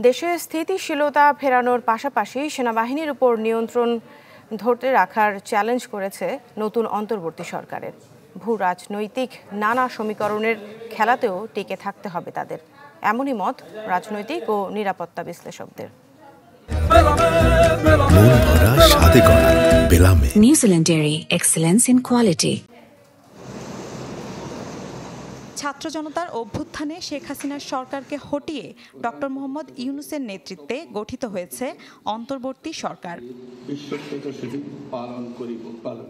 দেশে স্থিতিশীলতা ফেরানোর পাশাপাশি সেনাবাহিনীর উপর নিয়ন্ত্রণ ধরে রাখার চ্যালেঞ্জ করেছে নতুন অন্তর্বর্তী সরকারের। ভূ রাজনৈতিক নানা সমীকরণের খেলাতেও টিকে থাকতে হবে তাদের, এমনই মত রাজনৈতিক ও নিরাপত্তা বিশ্লেষকদের। New Zealand dairy, excellence in quality. ছাত্র জনতার অভ্যুত্থানে শেখ হাসিনার সরকারকে হটিয়ে ডক্টর মোহাম্মদ ইউনূসের নেতৃত্বে গঠিত হয়েছে অন্তর্বর্তী সরকার।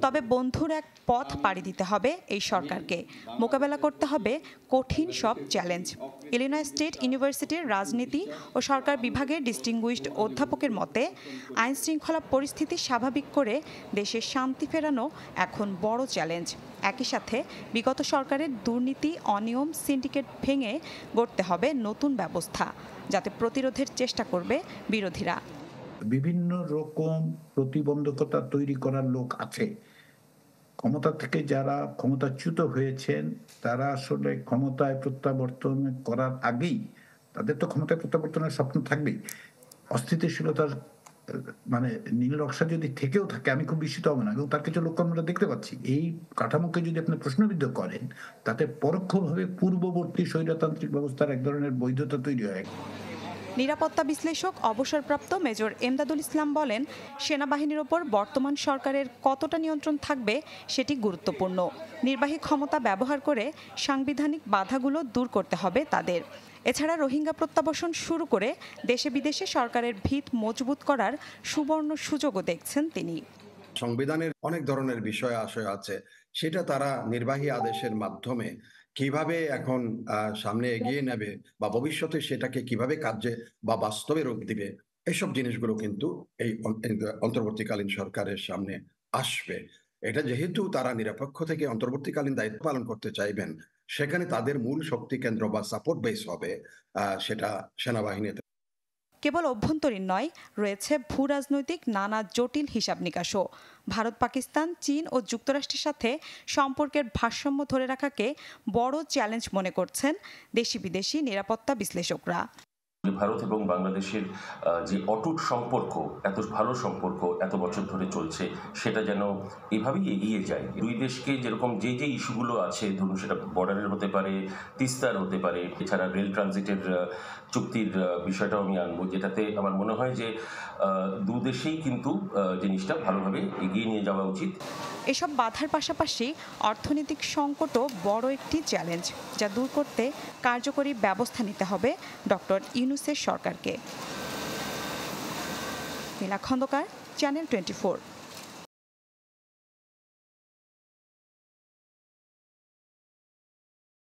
তবে বন্ধুর এক পথ পাড়ি দিতে হবে এই সরকারকে, মোকাবেলা করতে হবে কঠিন সব চ্যালেঞ্জ। ইলিনয় স্টেট ইউনিভার্সিটির রাজনীতি ও সরকার বিভাগের ডিস্টিংগুইশড অধ্যাপকের মতে, আইন শৃঙ্খলা পরিস্থিতি স্বাভাবিক করে দেশে শান্তি ফেরানো এখন বড় চ্যালেঞ্জ। একই সাথে বিগত সরকারের দুর্নীতি, অনিয়ম, সিন্ডিকেট ভেঙে গড়তে হবে নতুন ব্যবস্থা, যাতে প্রতিরোধের চেষ্টা করবে বিরোধীরা। বিভিন্ন রকম প্রতিবন্ধকতা তৈরি করার লোক আছে। ক্ষমতা থেকে যারা ক্ষমতাচ্যুত হয়েছেন তারা আসলে ক্ষমতায় প্রত্যাবর্তন করার আগেই তাদের তো ক্ষমতায় প্রত্যাবর্তনের স্বপ্ন থাকবেই। অস্থিতিশীলতার মানে নীল নকশা যদি থেকেও থাকে, আমি খুব বিস্মিত হব না, এবং তার কিছু লক্ষ্য আমরা দেখতে পাচ্ছি। এই কাঠামোকে যদি আপনি প্রশ্নবিদ্ধ করেন, তাতে পরোক্ষভাবে পূর্ববর্তী স্বৈরতান্ত্রিক ব্যবস্থার এক ধরনের বৈধতা তৈরি হয়। নিরাপত্তা বিশ্লেষক অবসরপ্রাপ্ত মেজর এমদাদুল ইসলাম বলেন, সেনাবাহিনীর ওপর বর্তমান সরকারের কতটা নিয়ন্ত্রণ থাকবে সেটি গুরুত্বপূর্ণ। নির্বাহী ক্ষমতা ব্যবহার করে সাংবিধানিক বাধাগুলো দূর করতে হবে তাদের। এছাড়া রোহিঙ্গা প্রত্যাবাসন শুরু করে দেশে বিদেশে সরকারের ভিত মজবুত করার সুবর্ণ সুযোগও দেখছেন তিনি। সংবিধানের অনেক ধরনের বিষয় আশয় আছে, সেটা তারা নির্বাহী আদেশের মাধ্যমে কিভাবে এখন সামনে এগিয়ে নেবে বা ভবিষ্যতে সেটাকে কিভাবে কার্যে বা বাস্তবে রূপ দিবে, এইসব জিনিসগুলো কিন্তু এই অন্তর্বর্তীকালীন সরকারের সামনে আসবে। এটা যেহেতু তারা নিরপেক্ষ থেকে অন্তর্বর্তীকালীন দায়িত্ব পালন করতে চাইবেন, সেখানে তাদের মূল শক্তি কেন্দ্র বা সাপোর্ট বেস হবে সেটা সেনাবাহিনীতে। কেবল অভ্যন্তরীণ নয়, রয়েছে ভূ রাজনৈতিক নানা জটিল হিসাব নিকাশও। ভারত, পাকিস্তান, চীন ও যুক্তরাষ্ট্রের সাথে সম্পর্কের ভারসাম্য ধরে রাখাকে বড় চ্যালেঞ্জ মনে করছেন দেশি বিদেশি নিরাপত্তা বিশ্লেষকরা। ভারত এবং বাংলাদেশের যে অটুট সম্পর্ক, এত ভালো সম্পর্ক এত বছর ধরে চলছে, সেটা যেন এভাবেই এগিয়ে যায়। দুই দেশকে যেরকম যে ইস্যুগুলো আছে, ধরুন সেটা বর্ডারের হতে পারে, তিস্তার হতে পারে, এছাড়া রেল ট্রানজিটের চুক্তির বিষয়টাও আমি আনবো, যেটাতে আমার মনে হয় যে দু দেশেই কিন্তু জিনিসটা ভালোভাবে এগিয়ে নিয়ে যাওয়া উচিত। এসব বাধার পাশাপাশি অর্থনৈতিক সংকটও বড় একটি চ্যালেঞ্জ, যা দূর করতে কার্যকরী ব্যবস্থা নিতে হবে ডক্টর ইউনূসের সরকারকে। নীলা খন্দকার, চ্যানেল 24।